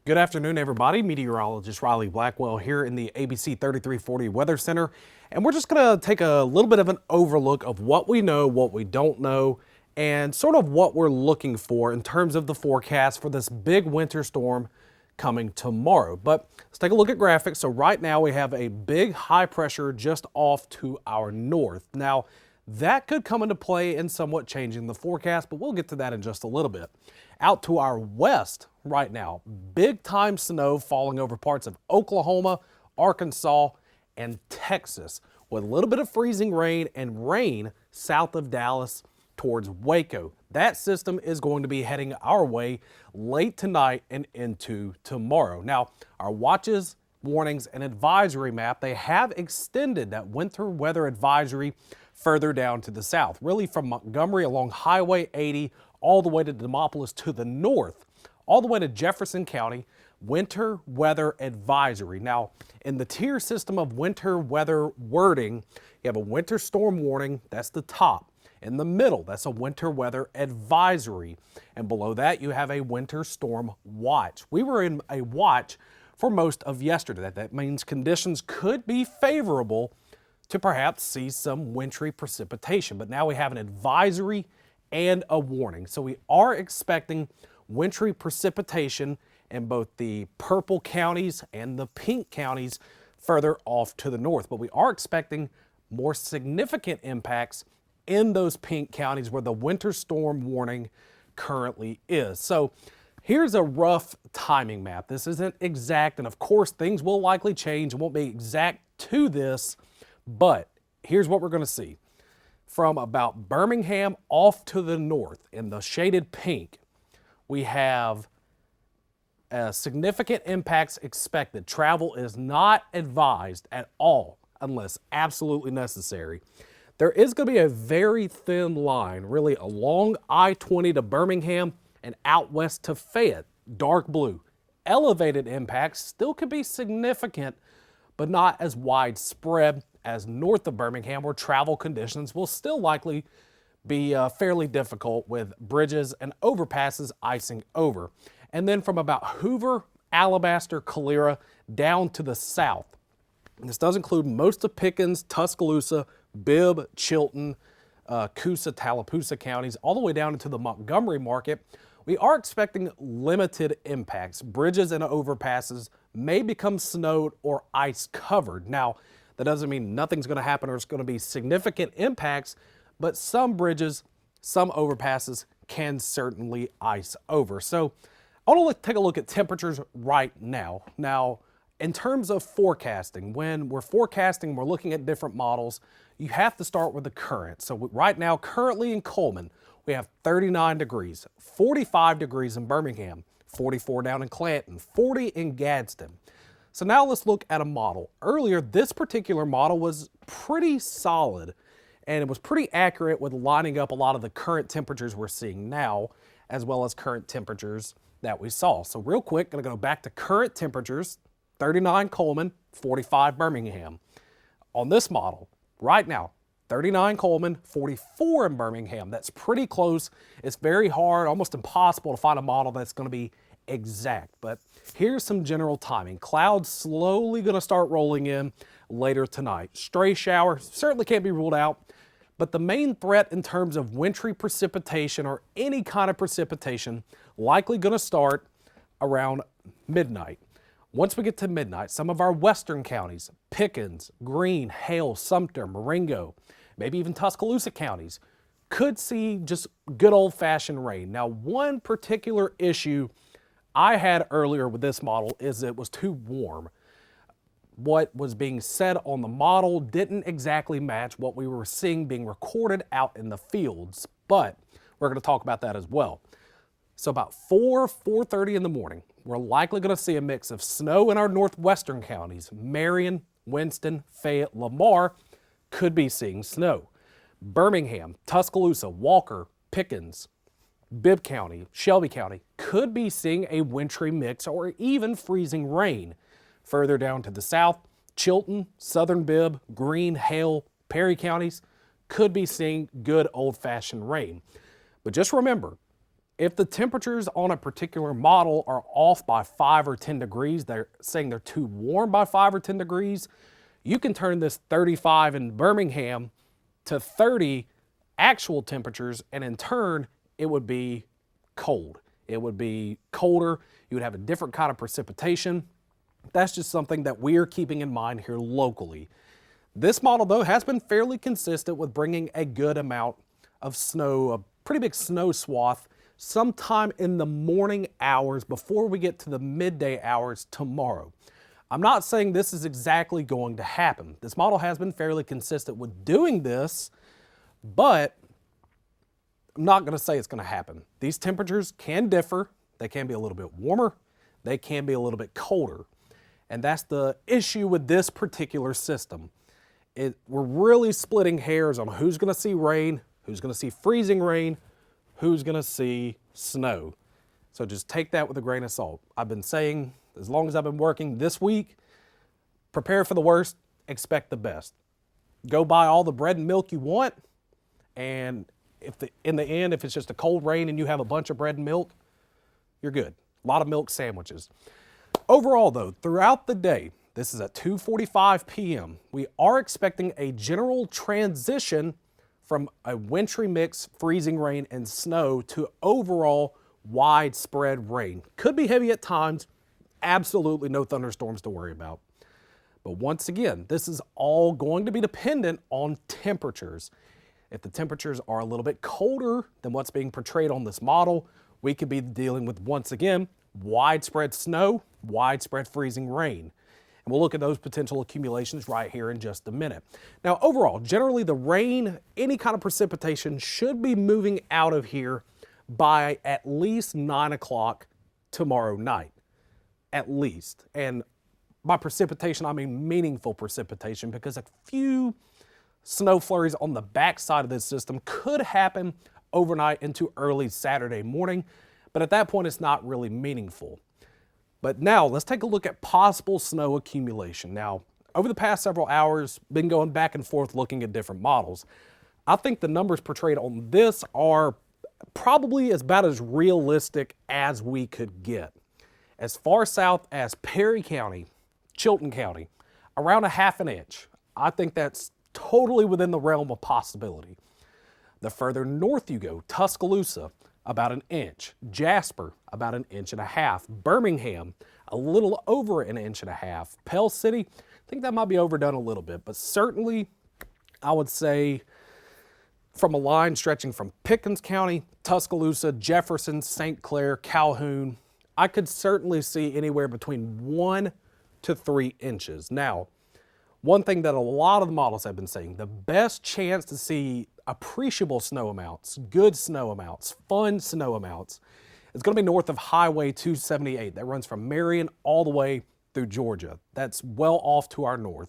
Good afternoon, everybody. Meteorologist Riley Blackwell here in the ABC 3340 Weather Center. And we're just going to take a little bit of an overlook of what we know, what we don't know, and sort of what we're looking for in terms of the forecast for this big winter storm coming tomorrow. But let's take a look at graphics. So right now we have a big high pressure just off to our north. Now, that could come into play in somewhat changing the forecast, but we'll get to that in just a little bit. Out to our west right now, big time snow falling over parts of Oklahoma, Arkansas, and Texas, with a little bit of freezing rain and rain south of Dallas towards Waco. That system is going to be heading our way late tonight and into tomorrow. Now, our watches, warnings, and advisory map, they have extended that winter weather advisory further down to the south, really from Montgomery along Highway 80 all the way to Demopolis to the north, all the way to Jefferson County, winter weather advisory. Now, in the tier system of winter weather wording, you have a winter storm warning, that's the top. In the middle, that's a winter weather advisory. And below that, you have a winter storm watch. We were in a watch for most of yesterday. That means conditions could be favorable to perhaps see some wintry precipitation. But now we have an advisory and a warning. So we are expecting wintry precipitation in both the purple counties and the pink counties further off to the north. But we are expecting more significant impacts in those pink counties where the winter storm warning currently is. So here's a rough timing map. This isn't exact, and of course things will likely change. It won't be exact to this, but here's what we're going to see. From about Birmingham off to the north in the shaded pink, we have significant impacts expected. Travel is not advised at all unless absolutely necessary. There is going to be a very thin line, really along I-20 to Birmingham and out west to Fayette, dark blue. Elevated impacts still could be significant, but not as widespread as north of Birmingham, where travel conditions will still likely be fairly difficult with bridges and overpasses icing over. And then from about Hoover, Alabaster, Calera down to the south. And this does include most of Pickens, Tuscaloosa, Bibb, Chilton, Coosa, Tallapoosa counties, all the way down into the Montgomery market. We are expecting limited impacts. Bridges and overpasses may become snowed or ice covered. Now, that doesn't mean nothing's going to happen or it's going to be significant impacts, but some bridges, some overpasses can certainly ice over. So I want to take a look at temperatures right now. Now, in terms of forecasting, when we're forecasting, we're looking at different models, you have to start with the current. So right now, currently in Coleman, we have 39 degrees, 45 degrees in Birmingham, 44 down in Clanton, 40 in Gadsden. So now let's look at a model. Earlier, this particular model was pretty solid, and it was pretty accurate with lining up a lot of the current temperatures we're seeing now, as well as current temperatures that we saw. So real quick, gonna go back to current temperatures, 39 Coleman, 45 Birmingham. On this model, right now, 39 Coleman, 44 in Birmingham. That's pretty close. It's very hard, almost impossible to find a model that's gonna be exact, but here's some general timing. Clouds slowly going to start rolling in later tonight. Stray shower certainly can't be ruled out, but the main threat in terms of wintry precipitation or any kind of precipitation likely going to start around midnight. Once we get to midnight, some of our western counties, Pickens, Greene, Hale, Sumter, Marengo, maybe even Tuscaloosa counties, could see just good old-fashioned rain. Now, one particular issue I had earlier with this model is it was too warm. What was being said on the model didn't exactly match what we were seeing being recorded out in the fields, but we're going to talk about that as well. So about 4:30 in the morning, we're likely going to see a mix of snow in our northwestern counties. Marion, Winston, Fayette, Lamar could be seeing snow. Birmingham, Tuscaloosa, Walker, Pickens, Bibb County, Shelby County could be seeing a wintry mix or even freezing rain. Further down to the south, Chilton, Southern Bibb, Greene, Hale, Perry counties could be seeing good old-fashioned rain. But just remember, If the temperatures on a particular model are off by 5 or 10 degrees, they're saying they're too warm by 5 or 10 degrees, you can turn this 35 in Birmingham to 30 actual temperatures, and in turn, it would be cold. It would be colder. You would have a different kind of precipitation. That's just something that we're keeping in mind here locally. This model, though, has been fairly consistent with bringing a good amount of snow, a pretty big snow swath, sometime in the morning hours before we get to the midday hours tomorrow. I'm not saying this is exactly going to happen. This model has been fairly consistent with doing this, but I'm not going to say it's going to happen. These temperatures can differ. They can be a little bit warmer. They can be a little bit colder. And that's the issue with this particular system. We're really splitting hairs on who's going to see rain, who's going to see freezing rain, who's going to see snow. So just take that with a grain of salt. I've been saying, as long as I've been working this week, prepare for the worst, expect the best. Go buy all the bread and milk you want, and in the end, if it's just a cold rain and you have a bunch of bread and milk, you're good. A lot of milk sandwiches. Overall, though, throughout the day, this is at 2:45 p.m., we are expecting a general transition from a wintry mix, freezing rain, and snow to overall widespread rain. Could be heavy at times, absolutely no thunderstorms to worry about. But once again, this is all going to be dependent on temperatures. If the temperatures are a little bit colder than what's being portrayed on this model, we could be dealing with, once again, widespread snow, widespread freezing rain. And we'll look at those potential accumulations right here in just a minute. Now, overall, generally the rain, any kind of precipitation should be moving out of here by at least 9 o'clock tomorrow night, at least. And by precipitation, I mean meaningful precipitation, because a few snow flurries on the backside of this system could happen overnight into early Saturday morning, but at that point, it's not really meaningful. But now let's take a look at possible snow accumulation. Now, over the past several hours, been going back and forth looking at different models. I think the numbers portrayed on this are probably about as realistic as we could get. As far south as Perry County, Chilton County, around a ½ an inch. I think that's totally within the realm of possibility. The further north you go, Tuscaloosa, about an inch. Jasper, about an inch and a half. Birmingham, a little over an inch and a half. Pell City, I think that might be overdone a little bit, but certainly I would say from a line stretching from Pickens County, Tuscaloosa, Jefferson, St. Clair, Calhoun, I could certainly see anywhere between 1 to 3 inches. Now, one thing that a lot of the models have been saying, the best chance to see appreciable snow amounts, good snow amounts, fun snow amounts, is going to be north of Highway 278. That runs from Marion all the way through Georgia. That's well off to our north.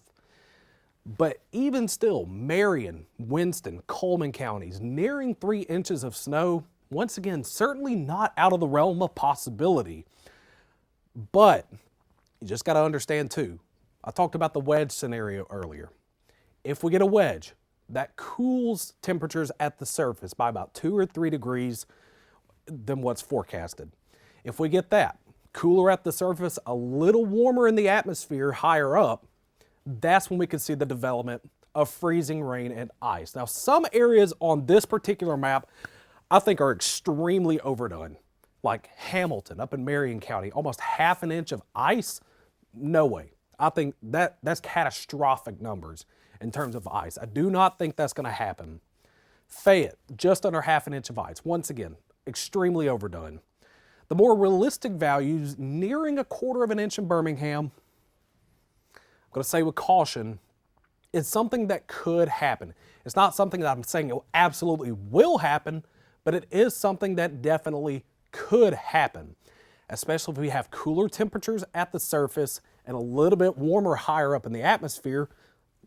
But even still, Marion, Winston, Coleman counties, nearing 3 inches of snow, once again, certainly not out of the realm of possibility. But you just got to understand too, I talked about the wedge scenario earlier. If we get a wedge, that cools temperatures at the surface by about 2 or 3 degrees than what's forecasted. If we get that, cooler at the surface, a little warmer in the atmosphere higher up, that's when we can see the development of freezing rain and ice. Now, some areas on this particular map I think are extremely overdone. Like Hamilton up in Marion County, almost ½ an inch of ice? No way. I think that's catastrophic numbers in terms of ice. I do not think that's going to happen. Fayette, just under ½ an inch of ice. Once again, extremely overdone. The more realistic values, nearing a ¼ of an inch in Birmingham, I'm going to say with caution, is something that could happen. It's not something that I'm saying it absolutely will happen, but it is something that definitely could happen, especially if we have cooler temperatures at the surface and a little bit warmer higher up in the atmosphere.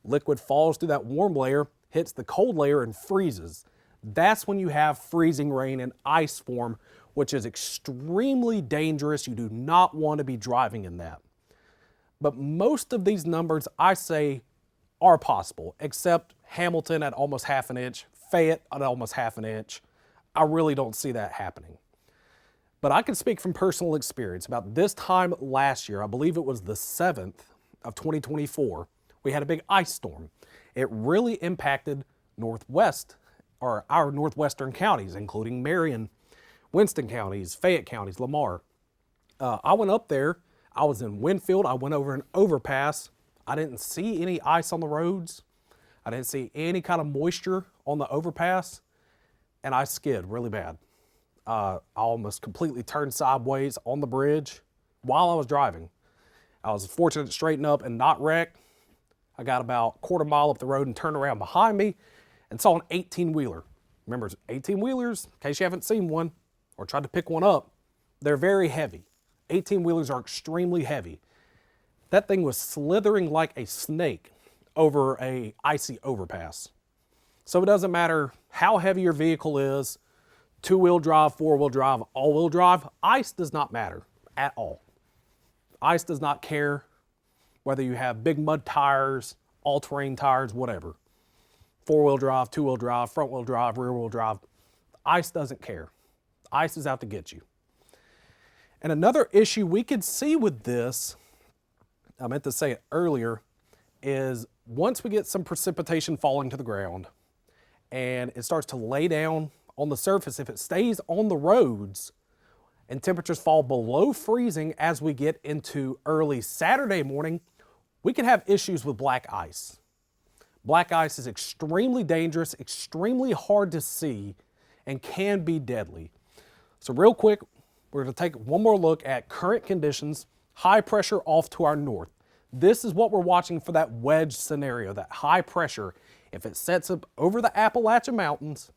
Liquid falls through that warm layer, hits the cold layer and freezes. That's when you have freezing rain and ice form, which is extremely dangerous. You do not want to be driving in that. But most of these numbers, I say, are possible, except Hamilton at almost ½ an inch, Fayette at almost ½ an inch. I really don't see that happening. But I can speak from personal experience. About this time last year, I believe it was the 7th of 2024, we had a big ice storm. It really impacted northwest, or our northwestern counties, including Marion, Winston counties, Fayette counties, Lamar. I went up there. I was in Winfield. I went over an overpass. I didn't see any ice on the roads. I didn't see any kind of moisture on the overpass, and I skid really bad. I almost completely turned sideways on the bridge while I was driving. I was fortunate to straighten up and not wreck. I got about a quarter mile up the road and turned around behind me and saw an 18-wheeler. Remember, 18-wheelers, in case you haven't seen one or tried to pick one up, they're very heavy. 18-wheelers are extremely heavy. That thing was slithering like a snake over a icy overpass. So it doesn't matter how heavy your vehicle is, two-wheel drive, four-wheel drive, all-wheel drive, ice does not matter at all. Ice does not care whether you have big mud tires, all-terrain tires, whatever. Four-wheel drive, two-wheel drive, front-wheel drive, rear-wheel drive. Ice doesn't care. Ice is out to get you. And another issue we could see with this, I meant to say it earlier, is once we get some precipitation falling to the ground and it starts to lay down on the surface, if it stays on the roads and temperatures fall below freezing as we get into early Saturday morning, we can have issues with black ice. Black ice is extremely dangerous, extremely hard to see, and can be deadly. So real quick, we're going to take one more look at current conditions, high pressure off to our north. This is what we're watching for that wedge scenario, that high pressure. If it sets up over the Appalachian Mountains,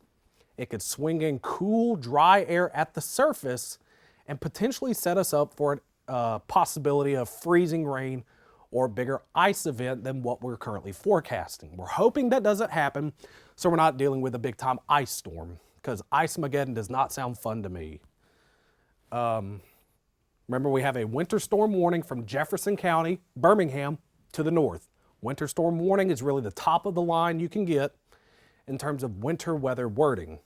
it could swing in cool, dry air at the surface and potentially set us up for a possibility of freezing rain or a bigger ice event than what we're currently forecasting. We're hoping that doesn't happen, so we're not dealing with a big time ice storm, because Ice-mageddon does not sound fun to me. Remember, we have a winter storm warning from Jefferson County, Birmingham, to the north. Winter storm warning is really the top of the line you can get in terms of winter weather wording.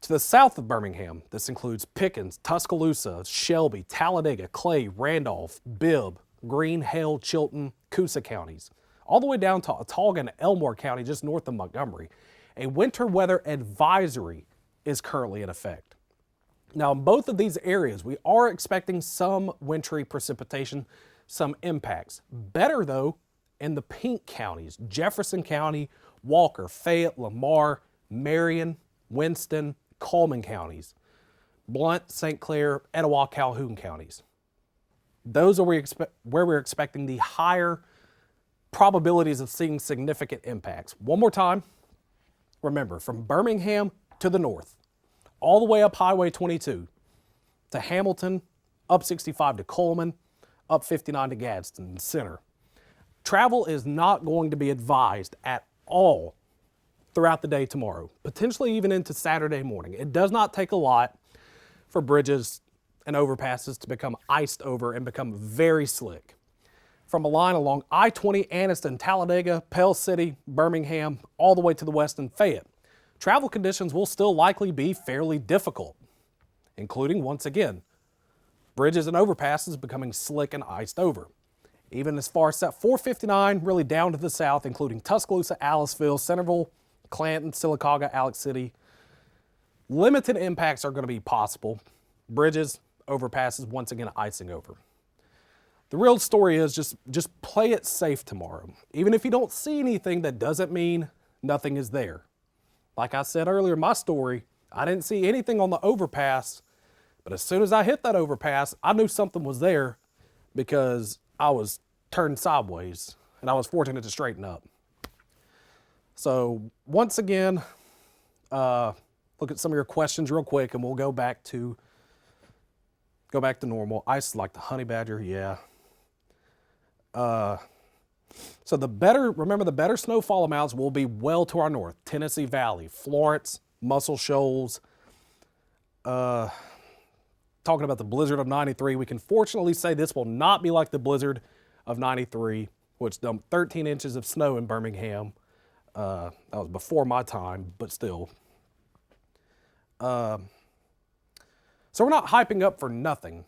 To the south of Birmingham, this includes Pickens, Tuscaloosa, Shelby, Talladega, Clay, Randolph, Bibb, Greene, Hale, Chilton, Coosa counties, all the way down to Autauga and Elmore County, just north of Montgomery. A winter weather advisory is currently in effect. Now, in both of these areas, we are expecting some wintry precipitation, some impacts. Better, though, in the pink counties, Jefferson County, Walker, Fayette, Lamar, Marion, Winston, Coleman counties, Blount, St. Clair, Etowah, Calhoun counties. Those are where we're expecting the higher probabilities of seeing significant impacts. One more time, remember, from Birmingham to the north, all the way up Highway 22 to Hamilton, up 65 to Coleman, up 59 to Gadsden Center. Travel is not going to be advised at all throughout the day tomorrow, potentially even into Saturday morning. It does not take a lot for bridges and overpasses to become iced over and become very slick. From a line along I-20, Anniston, Talladega, Pell City, Birmingham, all the way to the west in Fayette, travel conditions will still likely be fairly difficult, including, once again, bridges and overpasses becoming slick and iced over. Even as far as that 459, really down to the south, including Tuscaloosa, Aliceville, Centerville, Clanton, Sylacauga, Alex City, limited impacts are going to be possible. Bridges, overpasses, once again, icing over. The real story is just play it safe tomorrow. Even if you don't see anything, that doesn't mean nothing is there. Like I said earlier in my story, I didn't see anything on the overpass, but as soon as I hit that overpass, I knew something was there because I was turned sideways and I was fortunate to straighten up. So once again, look at some of your questions real quick and we'll go back to normal. Ice like the honey badger, yeah. So remember the better snowfall amounts will be well to our north. Tennessee Valley, Florence, Muscle Shoals. Talking about the blizzard of 93, we can fortunately say this will not be like the blizzard of 93, which dumped 13 inches of snow in Birmingham. That was before my time, but still. So So we're not hyping up for nothing.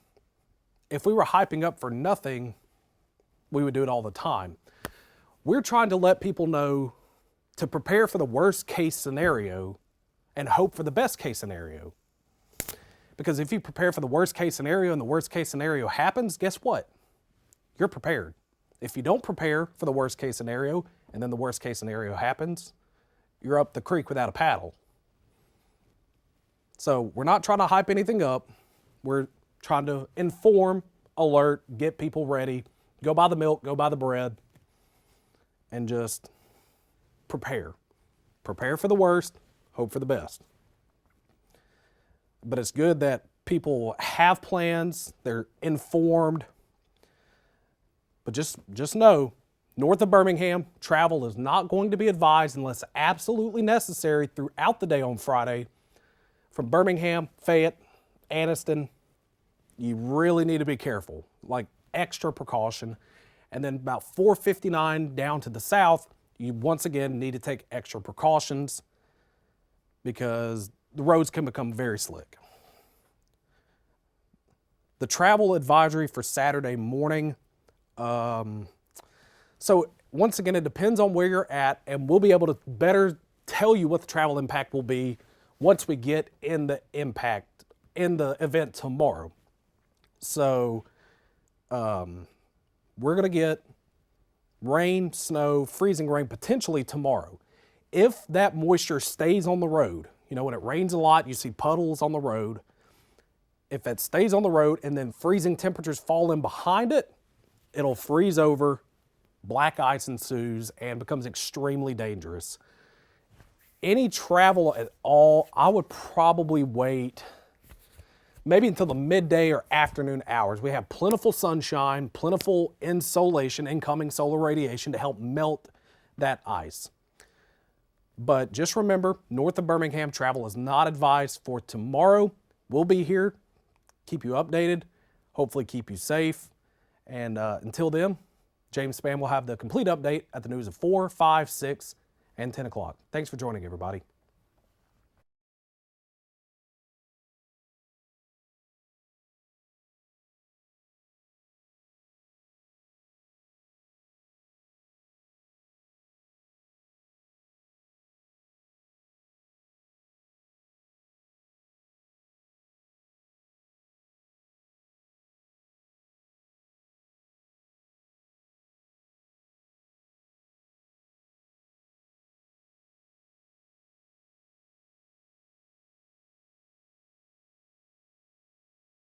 If we were hyping up for nothing, we would do it all the time. We're trying to let people know to prepare for the worst case scenario and hope for the best case scenario. Because if you prepare for the worst case scenario and the worst case scenario happens, guess what? You're prepared. If you don't prepare for the worst case scenario and then the worst case scenario happens, you're up the creek without a paddle. So we're not trying to hype anything up. We're trying to inform, alert, get people ready, go buy the milk, go buy the bread, and just prepare. Prepare for the worst, hope for the best. But it's good that people have plans, they're informed. But just know, north of Birmingham, travel is not going to be advised unless absolutely necessary throughout the day on Friday. From Birmingham, Fayette, Anniston, you really need to be careful, like extra precaution. And then about 459 down to the south, you once again need to take extra precautions because the roads can become very slick. The travel advisory for Saturday morning. So once again, it depends on where you're at, and we'll be able to better tell you what the travel impact will be once we get in the event tomorrow. So we're going to get rain, snow, freezing rain potentially tomorrow. If that moisture stays on the road, when it rains a lot, you see puddles on the road. If it stays on the road and then freezing temperatures fall in behind it, it'll freeze over, black ice ensues, and becomes extremely dangerous. Any travel at all, I would probably wait maybe until the midday or afternoon hours. We have plentiful sunshine, plentiful insolation, incoming solar radiation to help melt that ice. But just remember, north of Birmingham, travel is not advised for tomorrow. We'll be here, keep you updated, hopefully keep you safe. And until then, James Spann will have the complete update at the news of 4, 5, 6, and 10 o'clock. Thanks for joining, everybody.